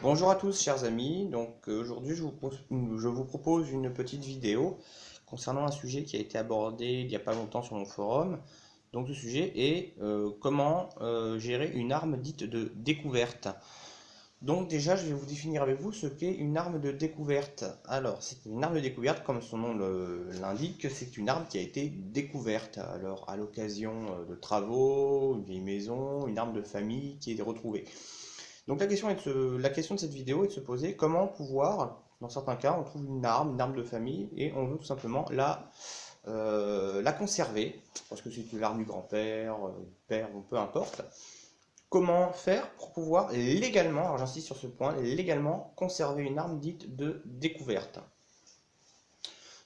Bonjour à tous chers amis, donc aujourd'hui je vous propose une petite vidéo concernant un sujet qui a été abordé il n'y a pas longtemps sur mon forum. Donc ce sujet est comment gérer une arme dite de découverte. Donc déjà je vais vous définir avec vous ce qu'est une arme de découverte. Alors c'est une arme de découverte comme son nom l'indique, c'est une arme qui a été découverte. Alors à l'occasion de travaux, une vieille maison, une arme de famille qui est retrouvée. Donc la question de cette vidéo est de se poser comment pouvoir, dans certains cas, on trouve une arme de famille, et on veut tout simplement la conserver, parce que c'est l'arme du grand-père, du père, ou peu importe. Comment faire pour pouvoir légalement, alors j'insiste sur ce point, légalement conserver une arme dite de découverte.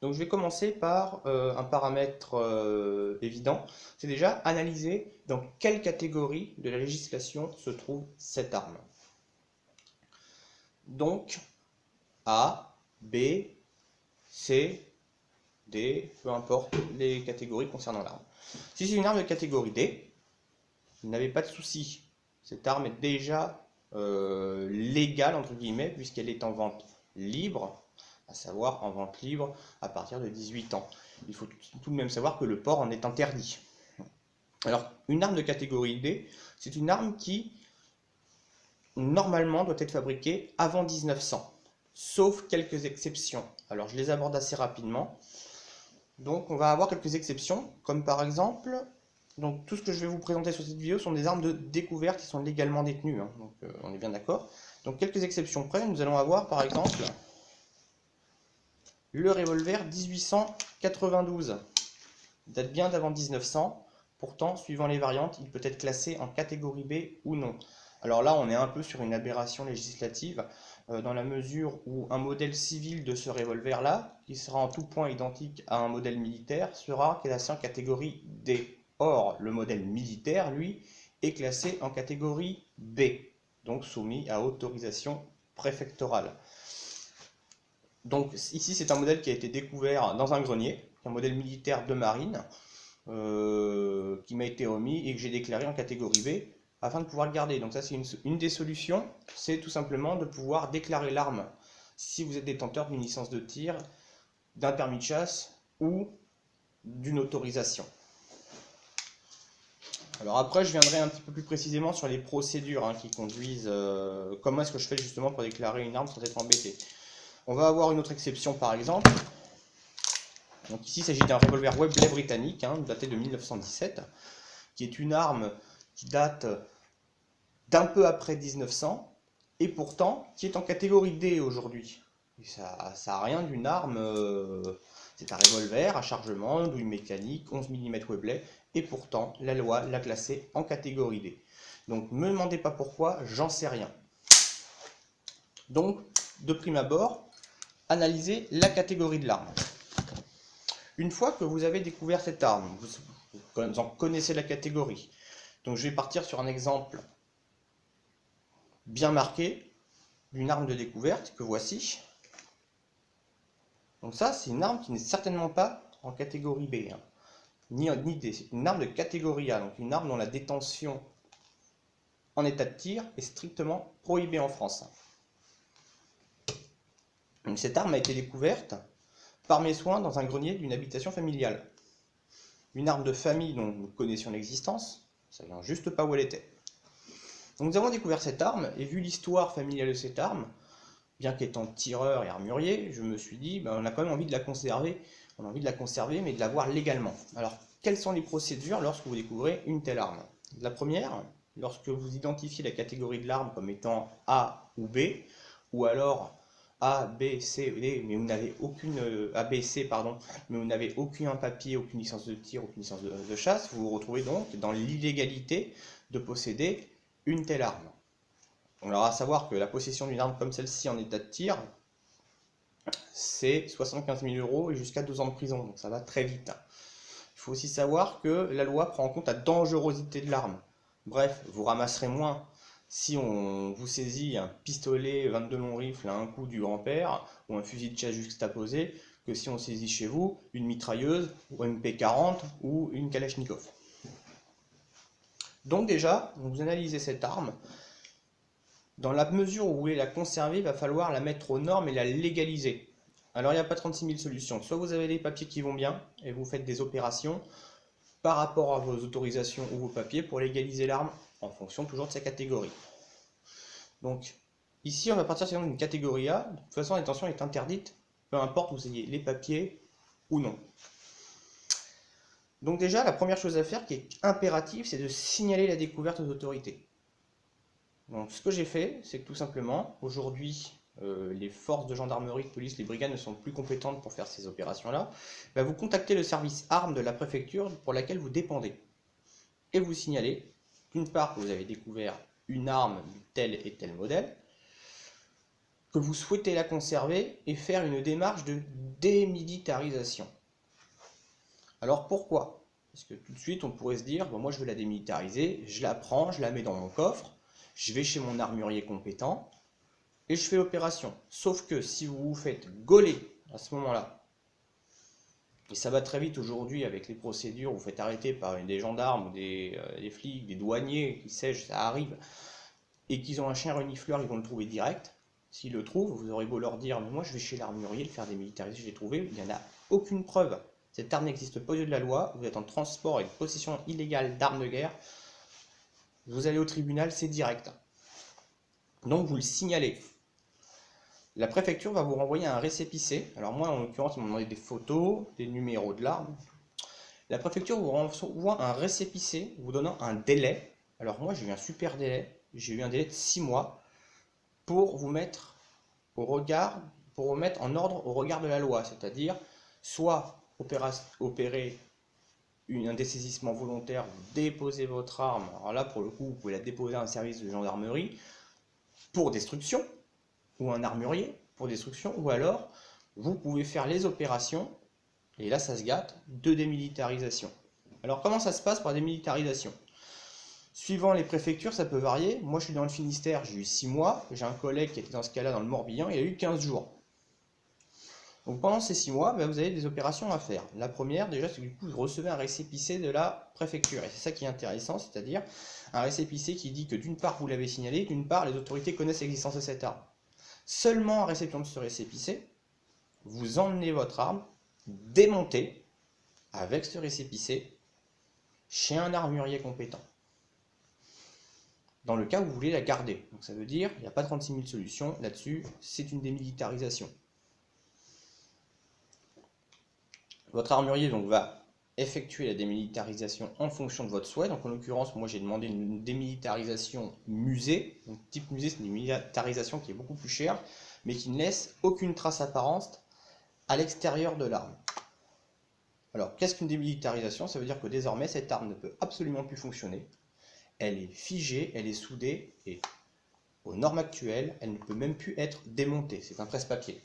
Donc je vais commencer par un paramètre évident, c'est déjà analyser dans quelle catégorie de la législation se trouve cette arme. Donc A, B, C, D, peu importe les catégories concernant l'arme. Si c'est une arme de catégorie D, vous n'avez pas de souci. Cette arme est déjà légale, entre guillemets, puisqu'elle est en vente libre, à savoir en vente libre à partir de 18 ans. Il faut tout de même savoir que le port en est interdit. Alors, une arme de catégorie D, c'est une arme qui, normalement, doit être fabriquée avant 1900. Sauf quelques exceptions. Alors je les aborde assez rapidement. Donc on va avoir quelques exceptions, comme par exemple, donc tout ce que je vais vous présenter sur cette vidéo sont des armes de découverte qui sont légalement détenues, hein, donc on est bien d'accord. Donc quelques exceptions près, nous allons avoir par exemple le revolver 1892, il date bien d'avant 1900, pourtant suivant les variantes, il peut être classé en catégorie B ou non. Alors là, on est un peu sur une aberration législative, dans la mesure où un modèle civil de ce revolver-là, qui sera en tout point identique à un modèle militaire, sera classé en catégorie D. Or, le modèle militaire, lui, est classé en catégorie B, donc soumis à autorisation préfectorale. Donc ici, c'est un modèle qui a été découvert dans un grenier, un modèle militaire de marine, qui m'a été remis et que j'ai déclaré en catégorie B, afin de pouvoir le garder. Donc ça c'est une des solutions, c'est tout simplement de pouvoir déclarer l'arme si vous êtes détenteur d'une licence de tir, d'un permis de chasse ou d'une autorisation. Alors après je viendrai un petit peu plus précisément sur les procédures qui conduisent, comment est-ce que je fais justement pour déclarer une arme sans être embêté. On va avoir une autre exception par exemple. Donc ici il s'agit d'un revolver Webley britannique, daté de 1917, qui est une arme qui date d'un peu après 1900, et pourtant qui est en catégorie D aujourd'hui. Ça n'a rien d'une arme, c'est un revolver à chargement, douille mécanique, 11 mm Webley, et pourtant la loi l'a classé en catégorie D. Donc ne me demandez pas pourquoi, j'en sais rien. Donc, de prime abord, analysez la catégorie de l'arme. Une fois que vous avez découvert cette arme, vous en connaissez la catégorie. Donc je vais partir sur un exemple bien marqué d'une arme de découverte que voici. Donc ça, c'est une arme qui n'est certainement pas en catégorie B, ni D, c'est une arme de catégorie A, donc une arme dont la détention en état de tir est strictement prohibée en France. Donc cette arme a été découverte par mes soins dans un grenier d'une habitation familiale. Une arme de famille dont nous connaissions l'existence, ne savions juste pas où elle était. Donc nous avons découvert cette arme, et vu l'histoire familiale de cette arme, bien qu'étant tireur et armurier, je me suis dit, on a quand même envie de la conserver, mais de l'avoir légalement. Alors, quelles sont les procédures lorsque vous découvrez une telle arme? La première, lorsque vous identifiez la catégorie de l'arme comme étant A ou B, ou alors A, B, C, D, mais vous n'avez aucune A, B, C, pardon, mais vous n'avez aucun papier, aucune licence de tir, aucune licence de chasse, vous vous retrouvez donc dans l'illégalité de posséder une telle arme. Alors à savoir que la possession d'une arme comme celle-ci en état de tir, c'est 75 000 € et jusqu'à 2 ans de prison, donc ça va très vite. Il faut aussi savoir que la loi prend en compte la dangerosité de l'arme. Bref, vous ramasserez moins si on vous saisit un pistolet 22 long rifle à un coup du grand-père ou un fusil de chasse juxtaposé que si on saisit chez vous une mitrailleuse ou MP40 ou une Kalachnikov. Donc déjà, vous analysez cette arme. Dans la mesure où vous voulez la conserver, il va falloir la mettre aux normes et la légaliser. Alors il n'y a pas 36 000 solutions. Soit vous avez des papiers qui vont bien et vous faites des opérations par rapport à vos autorisations ou vos papiers pour légaliser l'arme en fonction toujours de sa catégorie. Donc ici on va partir sur une catégorie A. De toute façon la détention est interdite, peu importe vous ayez les papiers ou non. Donc déjà la première chose à faire qui est impérative, c'est de signaler la découverte aux autorités. Donc ce que j'ai fait, c'est que tout simplement, aujourd'hui, les forces de gendarmerie, de police, les brigades ne sont plus compétentes pour faire ces opérations-là. Vous contactez le service armes de la préfecture pour laquelle vous dépendez. Et vous signalez, d'une part, que vous avez découvert une arme de tel et tel modèle, que vous souhaitez la conserver et faire une démarche de démilitarisation. Alors pourquoi? Parce que tout de suite, on pourrait se dire, bon, moi je veux la démilitariser, je la prends, je la mets dans mon coffre, je vais chez mon armurier compétent et je fais l'opération. Sauf que si vous vous faites gauler à ce moment-là, et ça va très vite aujourd'hui avec les procédures, vous faites arrêter par des gendarmes ou des flics, des douaniers, qui sais-je, ça arrive, et qu'ils ont un chien renifleur, ils vont le trouver direct. S'ils le trouvent, vous aurez beau leur dire, mais moi je vais chez l'armurier le faire démilitariser, j'ai trouvé, il n'y en a aucune preuve. Cette arme n'existe pas aux yeux de la loi, vous êtes en transport et possession illégale d'armes de guerre, vous allez au tribunal, c'est direct. Donc vous le signalez. La préfecture va vous renvoyer un récépissé. Alors moi en l'occurrence ils m'ont demandé des photos, des numéros de l'arme. La préfecture vous renvoie un récépissé vous donnant un délai. Alors moi j'ai eu un super délai, j'ai eu un délai de 6 mois pour vous mettre en ordre au regard de la loi, c'est-à-dire soit opérer un dessaisissement volontaire, vous déposez votre arme, alors là pour le coup vous pouvez la déposer à un service de gendarmerie pour destruction, ou un armurier pour destruction, ou alors vous pouvez faire les opérations, et là ça se gâte, de démilitarisation. Alors comment ça se passe pour la démilitarisation? Suivant les préfectures, ça peut varier. Moi je suis dans le Finistère, j'ai eu 6 mois, j'ai un collègue qui était dans ce cas-là dans le Morbihan, il a eu 15 jours. Donc pendant ces 6 mois, vous avez des opérations à faire. La première, déjà, c'est que du coup, vous recevez un récépissé de la préfecture. Et c'est ça qui est intéressant, c'est-à-dire un récépissé qui dit que d'une part, vous l'avez signalé, d'une part, les autorités connaissent l'existence de cette arme. Seulement en réception de ce récépissé, vous emmenez votre arme démontée avec ce récépissé chez un armurier compétent. Dans le cas où vous voulez la garder. Donc ça veut dire, il n'y a pas 36 000 solutions là-dessus, c'est une démilitarisation. Votre armurier donc va effectuer la démilitarisation en fonction de votre souhait. Donc en l'occurrence, moi j'ai demandé une démilitarisation musée. Donc type musée, c'est une démilitarisation qui est beaucoup plus chère, mais qui ne laisse aucune trace apparente à l'extérieur de l'arme. Alors qu'est-ce qu'une démilitarisation? Ça veut dire que désormais cette arme ne peut absolument plus fonctionner. Elle est figée, elle est soudée, et aux normes actuelles, elle ne peut même plus être démontée. C'est un presse-papier.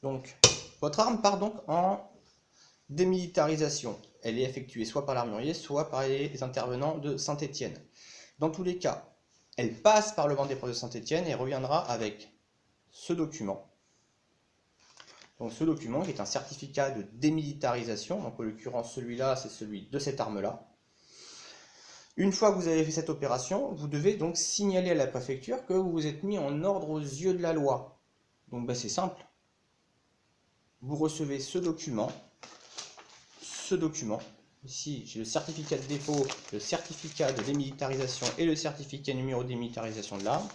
Donc votre arme part donc en démilitarisation. Elle est effectuée soit par l'armurier, soit par les intervenants de Saint-Étienne. Dans tous les cas, elle passe par le banc d'épreuves de Saint-Étienne et reviendra avec ce document. Donc ce document qui est un certificat de démilitarisation, donc en l'occurrence celui-là, c'est celui de cette arme-là. Une fois que vous avez fait cette opération, vous devez donc signaler à la préfecture que vous vous êtes mis en ordre aux yeux de la loi. Donc c'est simple. Vous recevez ce document. Ici, j'ai le certificat de dépôt, le certificat de démilitarisation et le certificat numéro de démilitarisation de l'arme.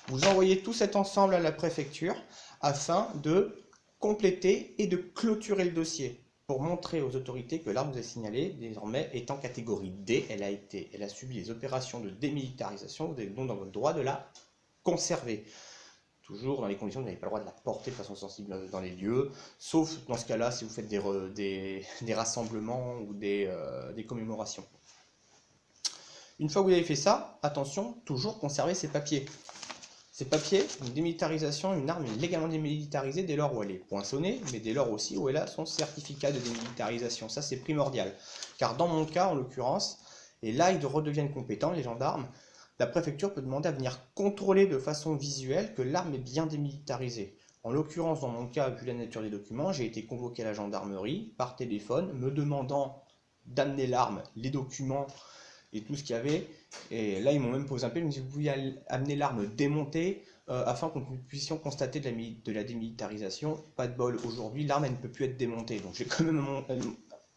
Vous envoyez tout cet ensemble à la préfecture afin de compléter et de clôturer le dossier pour montrer aux autorités que l'arme vous est signalée désormais est en catégorie D. Elle a subi les opérations de démilitarisation. Vous êtes donc dans votre droit de la conserver. Toujours dans les conditions, vous n'avez pas le droit de la porter de façon sensible dans les lieux, sauf dans ce cas-là si vous faites des rassemblements ou des commémorations. Une fois que vous avez fait ça, attention, toujours conserver ces papiers. Ces papiers, une démilitarisation, une arme est légalement démilitarisée dès lors où elle est poinçonnée, mais dès lors aussi où elle a son certificat de démilitarisation. Ça c'est primordial, car dans mon cas en l'occurrence, et là ils redeviennent compétents, les gendarmes, la préfecture peut demander à venir contrôler de façon visuelle que l'arme est bien démilitarisée. En l'occurrence, dans mon cas, vu la nature des documents, j'ai été convoqué à la gendarmerie par téléphone, me demandant d'amener l'arme, les documents et tout ce qu'il y avait. Et là, ils m'ont même posé un appel, ils m'ont dit vous pouviez amener l'arme démontée afin que nous puissions constater de la démilitarisation. Pas de bol, aujourd'hui, l'arme elle ne peut plus être démontée. Donc j'ai quand même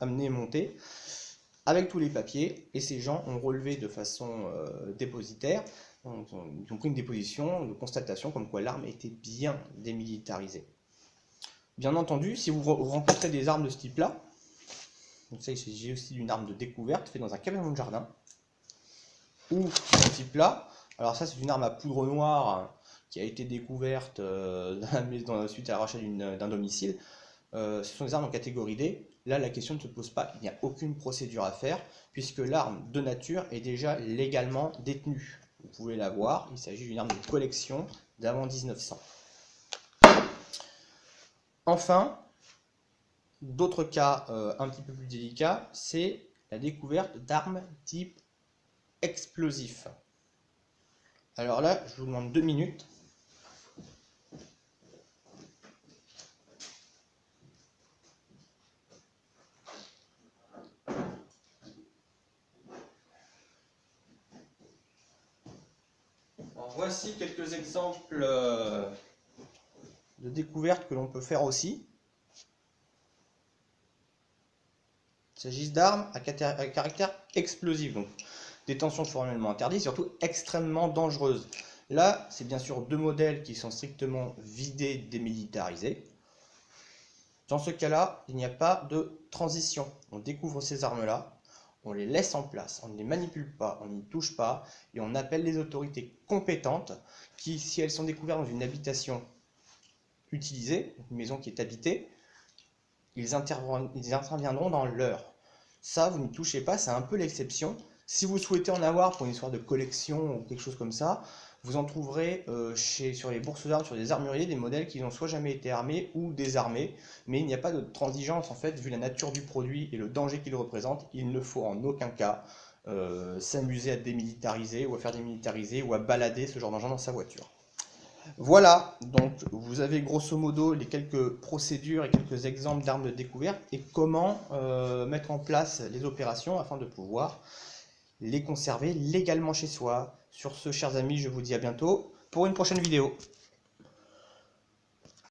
amené et monté avec tous les papiers, et ces gens ont relevé de façon dépositaire, ils ont pris une déposition de constatation comme quoi l'arme était bien démilitarisée. Bien entendu, si vous rencontrez des armes de ce type-là, donc ça il s'agit aussi d'une arme de découverte faite dans un camion de jardin, ou de ce type-là, alors ça c'est une arme à poudre noire qui a été découverte suite à l'achat d'un domicile. Ce sont des armes en catégorie D. Là, la question ne se pose pas, il n'y a aucune procédure à faire, puisque l'arme de nature est déjà légalement détenue. Vous pouvez la voir, il s'agit d'une arme de collection d'avant 1900. Enfin, d'autres cas un petit peu plus délicats, c'est la découverte d'armes type explosif. Alors là, je vous demande 2 minutes. Alors, voici quelques exemples de découvertes que l'on peut faire aussi. Il s'agit d'armes à caractère explosif, donc détention formellement interdite, surtout extrêmement dangereuse. Là, c'est bien sûr 2 modèles qui sont strictement vidés, démilitarisés. Dans ce cas-là, il n'y a pas de transition. On découvre ces armes-là, on les laisse en place, on ne les manipule pas, on n'y touche pas, et on appelle les autorités compétentes qui, si elles sont découvertes dans une habitation utilisée, une maison qui est habitée, ils interviendront dans l'heure. Ça, vous n'y touchez pas, c'est un peu l'exception. Si vous souhaitez en avoir pour une histoire de collection ou quelque chose comme ça, vous en trouverez sur les bourses d'armes, sur des armuriers, des modèles qui n'ont soit jamais été armés ou désarmés, mais il n'y a pas de transigence en fait, vu la nature du produit et le danger qu'il représente, il ne faut en aucun cas s'amuser à démilitariser ou à faire démilitariser ou à balader ce genre d'engin dans sa voiture. Voilà, donc vous avez grosso modo les quelques procédures et quelques exemples d'armes de découverte et comment mettre en place les opérations afin de pouvoir les conserver légalement chez soi. Sur ce, chers amis, je vous dis à bientôt pour une prochaine vidéo.